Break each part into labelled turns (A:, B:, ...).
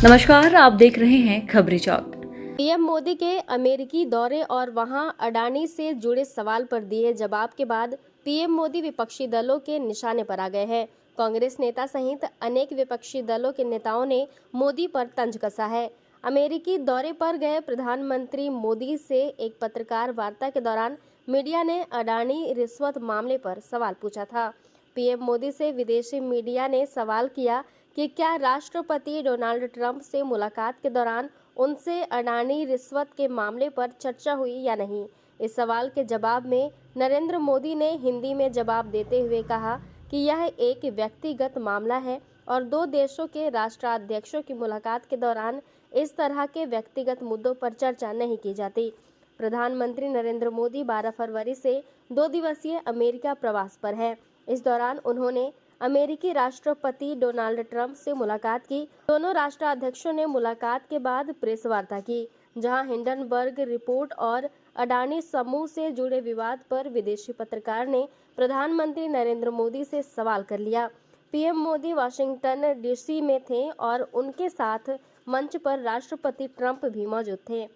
A: नमस्कार, आप देख रहे हैं खबरी चौक।
B: पीएम मोदी के अमेरिकी दौरे और वहां अडानी से जुड़े सवाल पर दिए जवाब के बाद पीएम मोदी विपक्षी दलों के निशाने पर आ गए हैं। कांग्रेस नेता सहित अनेक विपक्षी दलों के नेताओं ने मोदी पर तंज कसा है। अमेरिकी दौरे पर गए प्रधानमंत्री मोदी से एक पत्रकार वार्ता के दौरान मीडिया ने अडानी रिश्वत मामले पर सवाल पूछा था। पीएम मोदी से विदेशी मीडिया ने सवाल किया कि क्या राष्ट्रपति डोनाल्ड ट्रंप से मुलाकात के दौरान उनसे अडानी रिश्वत के मामले पर चर्चा हुई या नहीं। इस सवाल के जवाब में नरेंद्र मोदी ने हिंदी में जवाब देते हुए कहा कि यह एक व्यक्तिगत मामला है और दो देशों के राष्ट्राध्यक्षों की मुलाकात के दौरान इस तरह के व्यक्तिगत मुद्दों पर चर्चा नहीं की जाती। प्रधानमंत्री नरेंद्र मोदी 12 फरवरी से 2 दिवसीय अमेरिका प्रवास पर हैं। इस दौरान उन्होंने अमेरिकी राष्ट्रपति डोनाल्ड ट्रंप से मुलाकात की। दोनों राष्ट्राध्यक्षों ने मुलाकात के बाद प्रेस वार्ता की, जहां हिंडनबर्ग रिपोर्ट और अडानी समूह से जुड़े विवाद पर विदेशी पत्रकार ने प्रधानमंत्री नरेंद्र मोदी से सवाल कर लिया। पीएम मोदी वाशिंगटन डीसी में थे और उनके साथ मंच पर राष्ट्रपति ट्रंप भी मौजूद थे।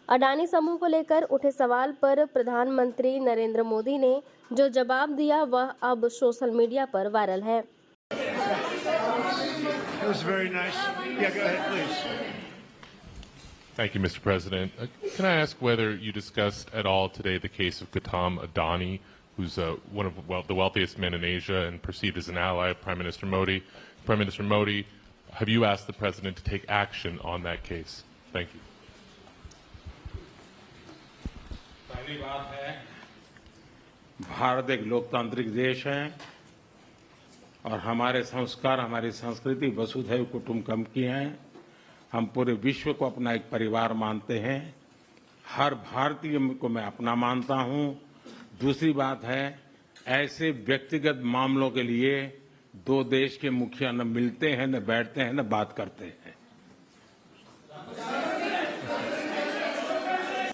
B: अडानी समूह को लेकर उठे सवाल पर प्रधानमंत्री नरेंद्र मोदी ने जो जवाब दिया वह अब सोशल मीडिया पर वायरल है।
C: Thank you, Mr. President. Can I ask whether you discussed at all today the case of Gautam Adani, who's one of the wealthiest men in Asia and perceived as an ally of Prime Minister Modi? Prime Minister Modi, have you asked the President to take action on that case? Thank you.
D: पहली बात है, भारत एक लोकतांत्रिक देश है और हमारे संस्कार, हमारी संस्कृति वसुधैव कुटुंबकम की है। हम पूरे विश्व को अपना एक परिवार मानते हैं। हर भारतीय को मैं अपना मानता हूं। दूसरी बात है, ऐसे व्यक्तिगत मामलों के लिए दो देश के मुखिया न मिलते हैं, न बैठते हैं, न बात करते हैं।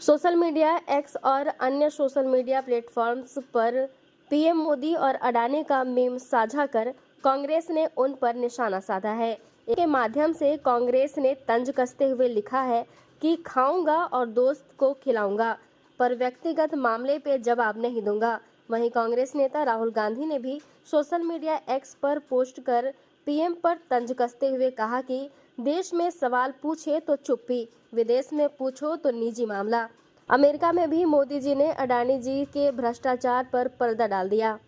B: सोशल मीडिया एक्स और अन्य सोशल मीडिया प्लेटफॉर्म्स पर पीएम मोदी और अडानी का मीम साझा कर कांग्रेस ने उन पर निशाना साधा है। इसके माध्यम से कांग्रेस ने तंज कसते हुए लिखा है कि खाऊंगा और दोस्त को खिलाऊंगा, पर व्यक्तिगत मामले पे जवाब नहीं दूंगा। वहीं कांग्रेस नेता राहुल गांधी ने भी सोशल मीडिया एक्स पर पोस्ट कर पीएम पर तंज कसते हुए कहा कि देश में सवाल पूछे तो चुप्पी, विदेश में पूछो तो निजी मामला। अमेरिका में भी मोदी जी ने अडानी जी के भ्रष्टाचार पर पर्दा डाल दिया।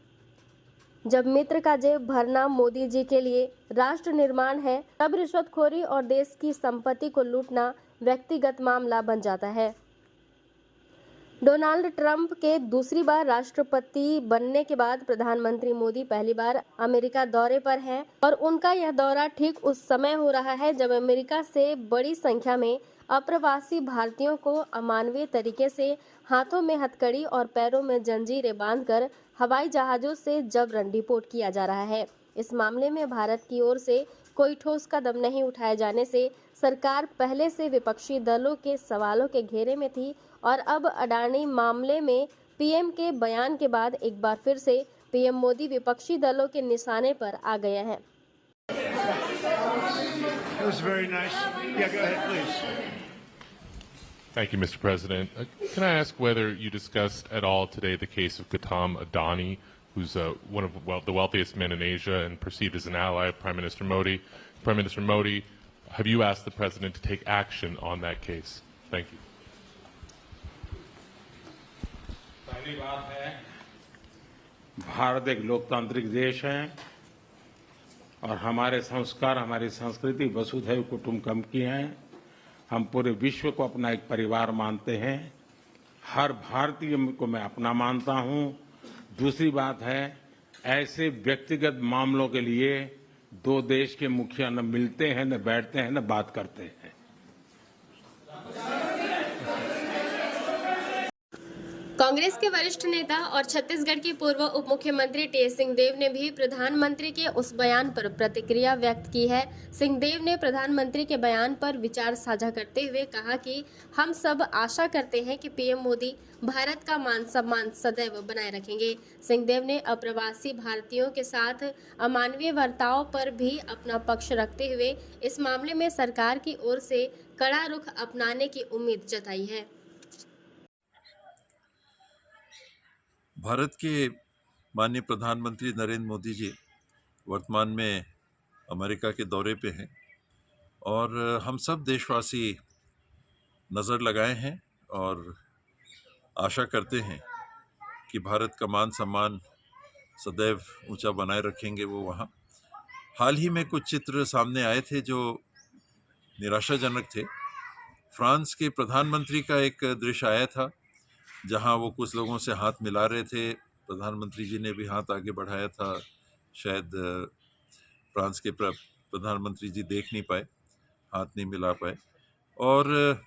B: जब मित्र का जेब भरना मोदी जी के लिए राष्ट्र निर्माण है, तब रिश्वतखोरी और देश की संपत्ति को लूटना व्यक्तिगत मामला बन जाता है। डोनाल्ड ट्रंप के दूसरी बार राष्ट्रपति बनने के बाद प्रधानमंत्री मोदी पहली बार अमेरिका दौरे पर हैं और उनका यह दौरा ठीक उस समय हो रहा है जब अमेरिका से बड़ी संख्या में अप्रवासी भारतीयों को अमानवीय तरीके से हाथों में हथकड़ी और पैरों में जंजीरें बांधकर हवाई जहाजों से जबरन डिपोर्ट किया जा रहा है। इस मामले में भारत की ओर से कोई ठोस कदम नहीं उठाए जाने से सरकार पहले से विपक्षी दलों के सवालों के घेरे में थी और अब अडानी मामले में पीएम के बयान के बाद एक बार फिर से पीएम मोदी विपक्षी दलों के निशाने पर आ गए हैं।
C: Thank you, Mr. President. Can I ask whether you discussed at all today the case of Gautam Adani, who's one of the wealthiest men in Asia and perceived as an ally of Prime Minister Modi? Prime Minister Modi, have you asked the President to take action on that case? Thank you.
D: पहली बात है, भारत एक लोकतांत्रिक देश है और हमारे संस्कार, हमारी संस्कृति वसुधैव कुटुंबकम की है। हम पूरे विश्व को अपना एक परिवार मानते हैं। हर भारतीय को मैं अपना मानता हूं। दूसरी बात है, ऐसे व्यक्तिगत मामलों के लिए दो देश के मुखिया न मिलते हैं, न बैठते हैं, न बात करते हैं।
B: कांग्रेस के वरिष्ठ नेता और छत्तीसगढ़ के पूर्व उप मुख्यमंत्री टी.एस. सिंहदेव ने भी प्रधानमंत्री के उस बयान पर प्रतिक्रिया व्यक्त की है। सिंहदेव ने प्रधानमंत्री के बयान पर विचार साझा करते हुए कहा कि हम सब आशा करते हैं कि पीएम मोदी भारत का मान सम्मान सदैव बनाए रखेंगे। सिंहदेव ने अप्रवासी भारतीयों के साथ अमानवीय बर्ताव पर भी अपना पक्ष रखते हुए इस मामले में सरकार की ओर से कड़ा रुख अपनाने की उम्मीद जताई है।
E: भारत के माननीय प्रधानमंत्री नरेंद्र मोदी जी वर्तमान में अमेरिका के दौरे पे हैं और हम सब देशवासी नज़र लगाए हैं और आशा करते हैं कि भारत का मान सम्मान सदैव ऊंचा बनाए रखेंगे वो वहाँ। हाल ही में कुछ चित्र सामने आए थे जो निराशाजनक थे। फ्रांस के प्रधानमंत्री का एक दृश्य आया था जहां वो कुछ लोगों से हाथ मिला रहे थे। प्रधानमंत्री जी ने भी हाथ आगे बढ़ाया था। शायद फ्रांस के प्रधानमंत्री जी देख नहीं पाए, हाथ नहीं मिला पाए। और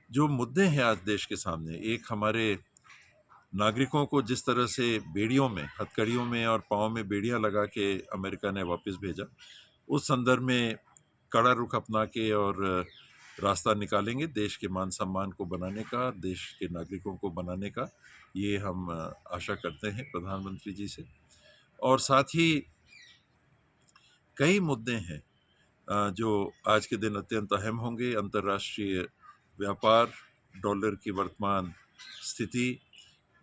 E: जो मुद्दे हैं आज देश के सामने, एक हमारे नागरिकों को जिस तरह से बेड़ियों में, हथकड़ियों में और पाँव में बेड़ियां लगा के अमेरिका ने वापस भेजा, उस संदर्भ में कड़ा रुख अपना के और रास्ता निकालेंगे देश के मान सम्मान को बनाने का, देश के नागरिकों को बनाने का। ये हम आशा करते हैं प्रधानमंत्री जी से। और साथ ही कई मुद्दे हैं जो आज के दिन अत्यंत अहम होंगे। अंतर्राष्ट्रीय व्यापार, डॉलर की वर्तमान स्थिति,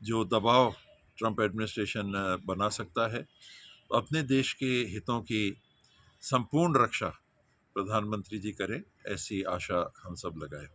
E: जो दबाव ट्रंप एडमिनिस्ट्रेशन बना सकता है, अपने देश के हितों की संपूर्ण रक्षा प्रधानमंत्री जी करें, ऐसी आशा हम सब लगाए।